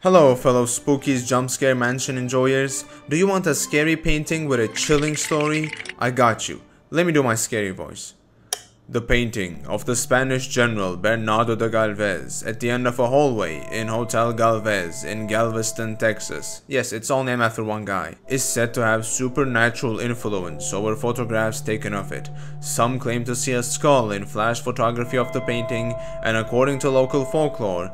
Hello fellow spookies, jump scare mansion enjoyers. Do you want a scary painting with a chilling story? I got you. Let me do my scary voice. The painting of the Spanish general Bernardo de Galvez at the end of a hallway in Hotel Galvez in Galveston, Texas. Yes, it's all named after one guy. Is said to have supernatural influence over photographs taken of it. Some claim to see a skull in flash photography of the painting, and according to local folklore,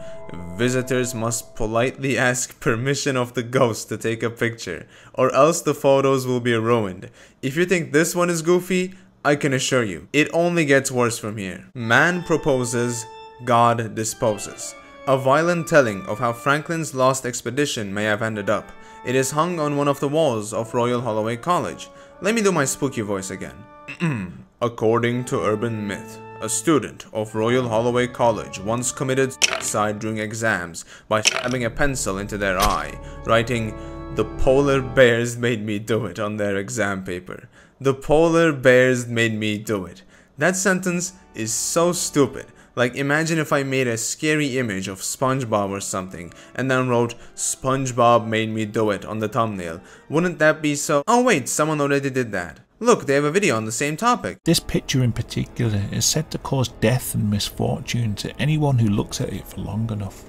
visitors must politely ask permission of the ghost to take a picture, or else the photos will be ruined. If you think this one is goofy, I can assure you, it only gets worse from here. Man proposes, God disposes. A violent telling of how Franklin's lost expedition may have ended up. It is hung on one of the walls of Royal Holloway College. Let me do my spooky voice again. According to urban myth, a student of Royal Holloway College once committed suicide during exams by stabbing a pencil into their eye, writing, "The polar bears made me do it" on their exam paper. The polar bears made me do it. That sentence is so stupid. Like, imagine if I made a scary image of SpongeBob or something and then wrote "SpongeBob made me do it" on the thumbnail. Wouldn't that be so— oh wait, someone already did that. Look, they have a video on the same topic. This picture in particular is said to cause death and misfortune to anyone who looks at it for long enough.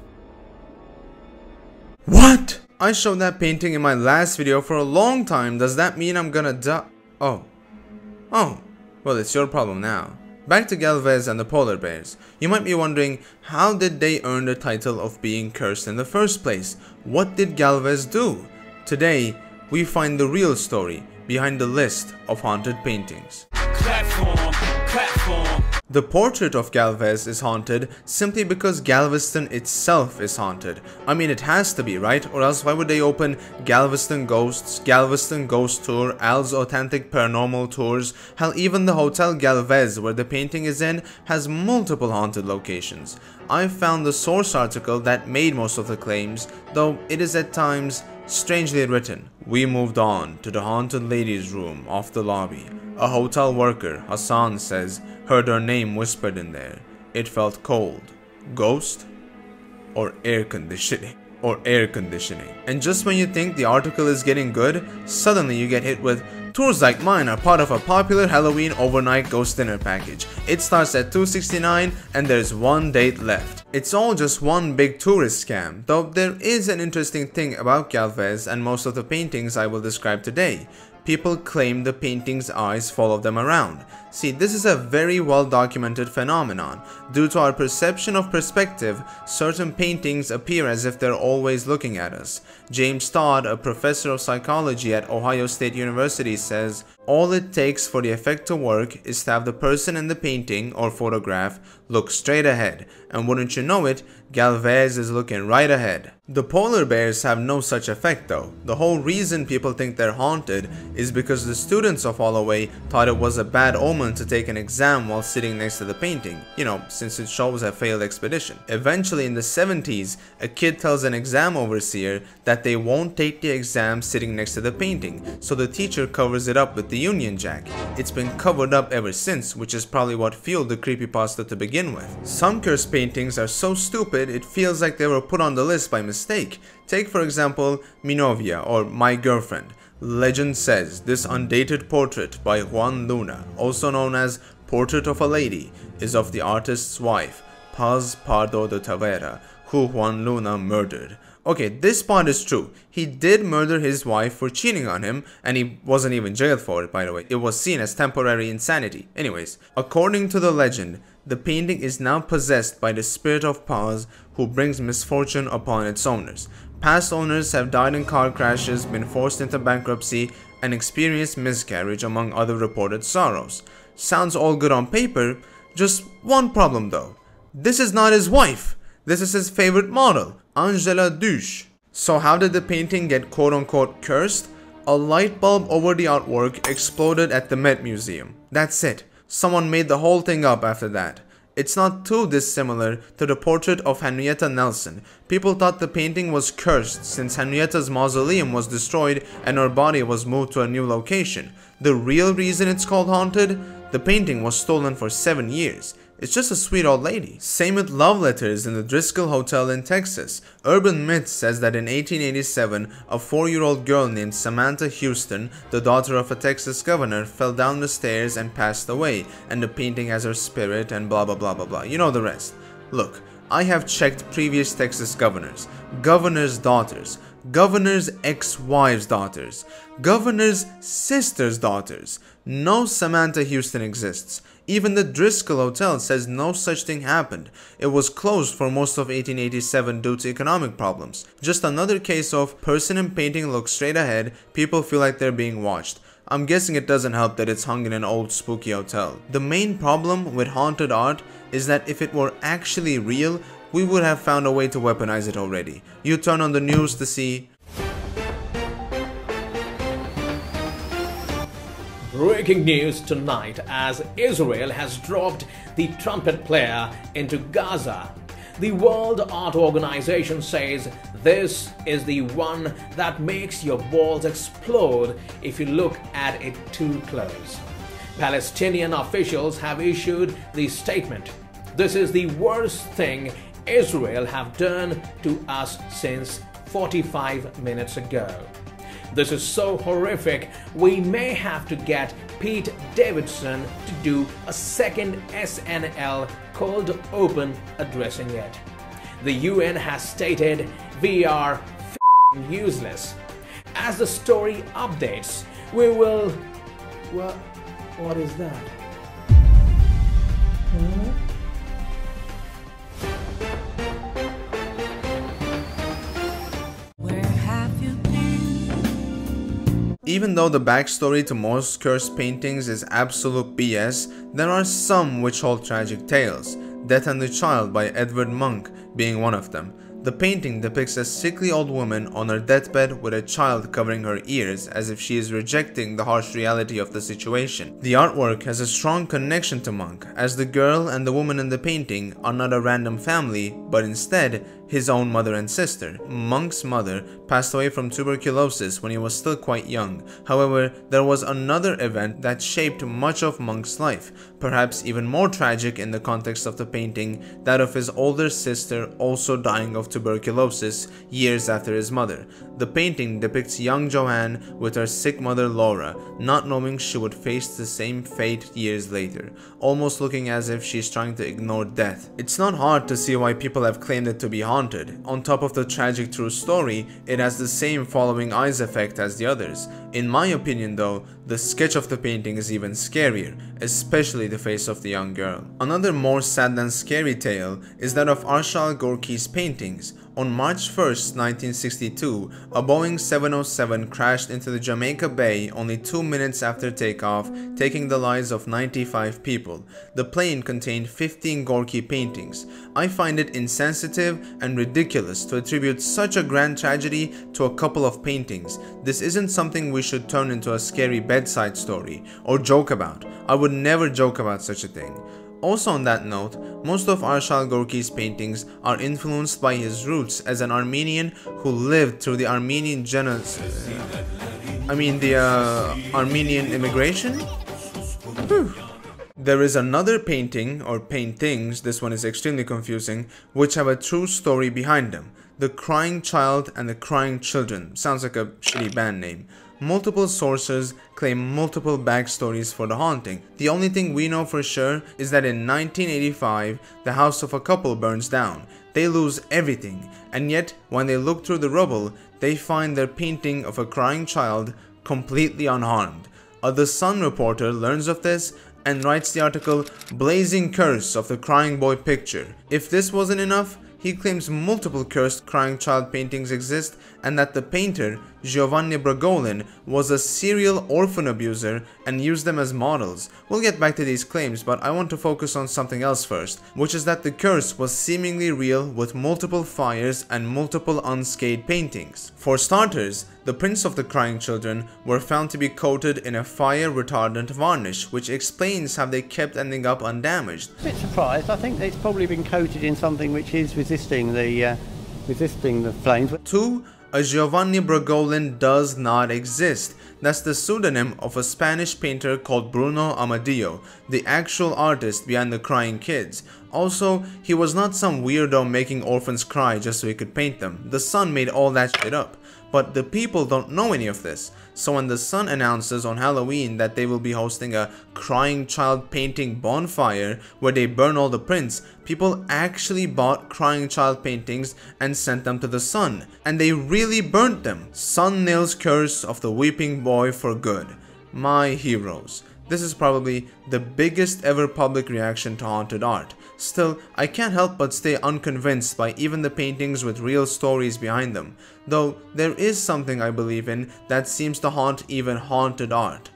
What? I showed that painting in my last video for a long time. Does that mean I'm gonna die? Oh, well, it's your problem now. Back to Galvez and the polar bears. You might be wondering, how did they earn the title of being cursed in the first place? What did Galvez do? Today, we find the real story behind the list of haunted paintings. The portrait of Galvez is haunted simply because Galveston itself is haunted. I mean, it has to be, right? Or else why would they open Galveston Ghosts, Galveston Ghost Tour, Al's Authentic Paranormal Tours? Hell, even the Hotel Galvez where the painting is in has multiple haunted locations. I found the source article that made most of the claims, though it is at times strangely written. We moved on to the haunted ladies' room off the lobby. A hotel worker, Hassan, says heard her name whispered in there. It felt cold. Ghost? Or air conditioning? And just when you think the article is getting good, suddenly you get hit with tours like mine are part of a popular Halloween overnight ghost dinner package. It starts at $269 and there's one date left. It's all just one big tourist scam, though there is an interesting thing about Galvez and most of the paintings I will describe today. People claim the painting's eyes follow them around. See, this is a very well documented phenomenon. Due to our perception of perspective, certain paintings appear as if they're always looking at us. James Todd, a professor of psychology at Ohio State University, says, all it takes for the effect to work is to have the person in the painting or photograph look straight ahead, and wouldn't you know it, Galvez is looking right ahead. The polar bears have no such effect though. The whole reason people think they're haunted is because the students of Holloway thought it was a bad omen to take an exam while sitting next to the painting, you know, since it shows a failed expedition. Eventually in the 70s, a kid tells an exam overseer that they won't take the exam sitting next to the painting, so the teacher covers it up with the Union Jack. It's been covered up ever since, which is probably what fueled the creepypasta to begin with. Some cursed paintings are so stupid it feels like they were put on the list by mistake. Take for example Minovia or My Girlfriend. Legend says this undated portrait by Juan Luna, also known as Portrait of a Lady, is of the artist's wife, Paz Pardo de Tavera, who Juan Luna murdered. Okay, this part is true. He did murder his wife for cheating on him, and he wasn't even jailed for it, by the way. It was seen as temporary insanity. Anyways, according to the legend, the painting is now possessed by the spirit of Paz, who brings misfortune upon its owners. Past owners have died in car crashes, been forced into bankruptcy, and experienced miscarriage among other reported sorrows. Sounds all good on paper, just one problem though. This is not his wife. This is his favorite model, Angela Duche. So how did the painting get quote-unquote cursed? A light bulb over the artwork exploded at the Met Museum. That's it. Someone made the whole thing up after that. It's not too dissimilar to the portrait of Henrietta Nelson. People thought the painting was cursed since Henrietta's mausoleum was destroyed and her body was moved to a new location. The real reason it's called haunted? The painting was stolen for 7 years. It's just a sweet old lady. Same with love letters in the Driscoll Hotel in Texas. Urban myth says that in 1887, a 4-year-old girl named Samantha Houston, the daughter of a Texas governor, fell down the stairs and passed away, and the painting has her spirit and blah blah blah blah blah. You know the rest. Look, I have checked previous Texas governors, governors' daughters, governors' ex-wives' daughters, governors' sisters' daughters. No Samantha Houston exists. Even the Driscoll Hotel says no such thing happened. It was closed for most of 1887 due to economic problems. Just another case of person in painting looks straight ahead, people feel like they're being watched. I'm guessing it doesn't help that it's hung in an old spooky hotel. The main problem with haunted art is that if it were actually real, we would have found a way to weaponize it already. You turn on the news to see breaking news tonight as Israel has dropped the trumpet player into Gaza. The World Art Organization says this is the one that makes your balls explode if you look at it too close. Palestinian officials have issued the statement. This is the worst thing Israel have done to us since 45 minutes ago. This is so horrific, we may have to get Pete Davidson to do a second SNL cold open addressing it. The UN has stated we are f***ing useless. As the story updates, we will... What is that? Even though the backstory to most cursed paintings is absolute BS, there are some which hold tragic tales, Death and the Child by Edward Munch being one of them. The painting depicts a sickly old woman on her deathbed with a child covering her ears as if she is rejecting the harsh reality of the situation. The artwork has a strong connection to Munch, as the girl and the woman in the painting are not a random family, but instead his own mother and sister. Munch's mother passed away from tuberculosis when he was still quite young. However, there was another event that shaped much of Munch's life, perhaps even more tragic in the context of the painting, that of his older sister also dying of tuberculosis years after his mother. The painting depicts young Joanne with her sick mother Laura, not knowing she would face the same fate years later, almost looking as if she's trying to ignore death. It's not hard to see why people have claimed it to be haunted. On top of the tragic true story, it has the same following eyes effect as the others. In my opinion though, the sketch of the painting is even scarier, especially the face of the young girl. Another more sad than scary tale is that of Arshile Gorky's paintings. On March 1st, 1962, a Boeing 707 crashed into the Jamaica Bay only 2 minutes after takeoff, taking the lives of 95 people. The plane contained 15 Gorky paintings. I find it insensitive and ridiculous to attribute such a grand tragedy to a couple of paintings. This isn't something we should turn into a scary bedside story or joke about. I would never joke about such a thing. Also on that note, most of Arshile Gorky's paintings are influenced by his roots as an Armenian who lived through the Armenian genocide. Armenian immigration? Whew. There is another painting, or paintings, this one is extremely confusing, which have a true story behind them. The Crying Child and the Crying Children. Sounds like a shitty band name. Multiple sources claim multiple backstories for the haunting. The only thing we know for sure is that in 1985, the house of a couple burns down. They lose everything, and yet when they look through the rubble, they find their painting of a crying child completely unharmed. A The Sun reporter learns of this and writes the article "Blazing Curse of the Crying Boy Picture." If this wasn't enough, he claims multiple cursed crying child paintings exist and that the painter, Giovanni Bragolin, was a serial orphan abuser and used them as models. We'll get back to these claims, but I want to focus on something else first, which is that the curse was seemingly real with multiple fires and multiple unscathed paintings. For starters, the prints of the crying children were found to be coated in a fire-retardant varnish, which explains how they kept ending up undamaged. A bit surprised. I think it's probably been coated in something which is resisting the flames. 2. A Giovanni Bragolin does not exist. That's the pseudonym of a Spanish painter called Bruno Amadeo, the actual artist behind the crying kids. Also, he was not some weirdo making orphans cry just so he could paint them. The Sun made all that shit up. But the people don't know any of this. So when the Sun announces on Halloween that they will be hosting a crying child painting bonfire where they burn all the prints, people actually bought crying child paintings and sent them to the Sun. And they really burnt them. Sun nails curse of the weeping boy for good. My heroes. This is probably the biggest ever public reaction to haunted art. Still, I can't help but stay unconvinced by even the paintings with real stories behind them. Though, there is something I believe in that seems to haunt even haunted art.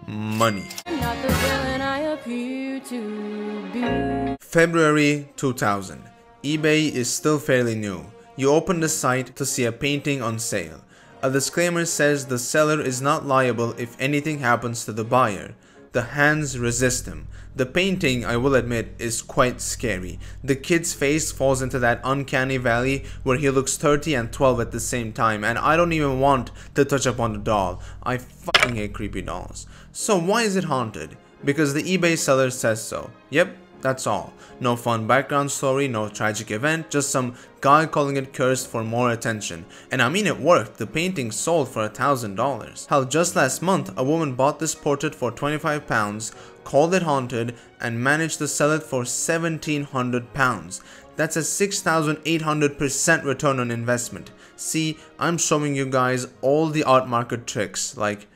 Money. Not the villain I appear to be. February 2000. eBay is still fairly new. You open the site to see a painting on sale. A disclaimer says the seller is not liable if anything happens to the buyer. The hands resist him. The painting, I will admit, is quite scary. The kid's face falls into that uncanny valley where he looks 30 and 12 at the same time, and I don't even want to touch upon the doll. I fucking hate creepy dolls. So why is it haunted? Because the eBay seller says so. Yep. That's all. No fun background story, no tragic event, just some guy calling it cursed for more attention. And I mean it worked, the painting sold for $1,000. Hell, just last month, a woman bought this portrait for £25, called it haunted, and managed to sell it for £1,700. That's a 6,800% return on investment. See, I'm showing you guys all the art market tricks, like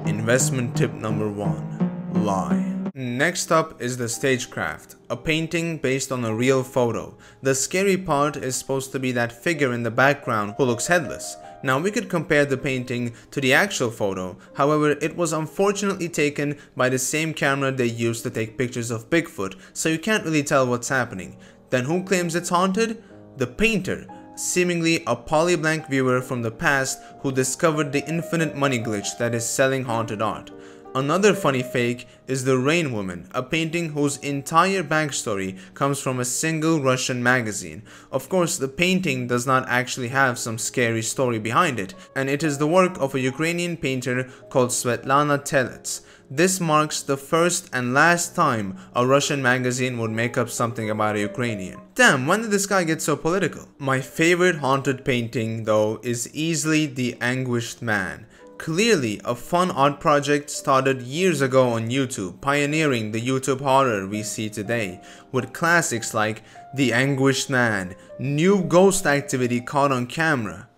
investment tip number 1, lie. Next up is the stagecraft, a painting based on a real photo. The scary part is supposed to be that figure in the background who looks headless. Now we could compare the painting to the actual photo, however it was unfortunately taken by the same camera they used to take pictures of Bigfoot, so you can't really tell what's happening. Then who claims it's haunted? The painter, seemingly a Polyblank viewer from the past who discovered the infinite money glitch that is selling haunted art. Another funny fake is the Rain Woman, a painting whose entire backstory comes from a single Russian magazine. Of course, the painting does not actually have some scary story behind it, and it is the work of a Ukrainian painter called Svetlana Telets. This marks the first and last time a Russian magazine would make up something about a Ukrainian. Damn, when did this guy get so political? My favorite haunted painting, though, is easily The Anguished Man. Clearly, a fun art project started years ago on YouTube, pioneering the YouTube horror we see today, with classics like The Anguished Man, new ghost activity caught on camera.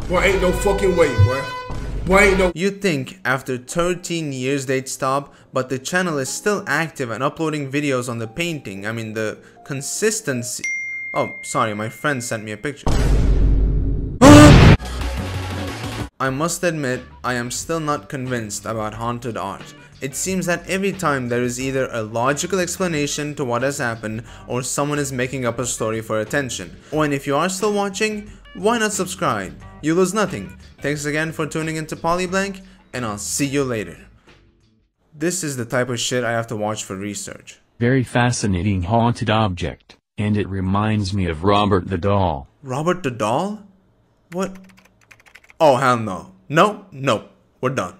Boy, ain't no fucking way, boy. Boy, ain't no. You'd think after 13 years they'd stop, but the channel is still active and uploading videos on the painting. I mean, the consistency. Oh, sorry, my friend sent me a picture. I must admit, I am still not convinced about haunted art. It seems that every time there is either a logical explanation to what has happened or someone is making up a story for attention. Oh, and if you are still watching, why not subscribe? You lose nothing. Thanks again for tuning into Polyblank, and I'll see you later. This is the type of shit I have to watch for research. Very fascinating haunted object, and it reminds me of Robert the Doll. Robert the Doll? What? Oh, hell no. No, we're done.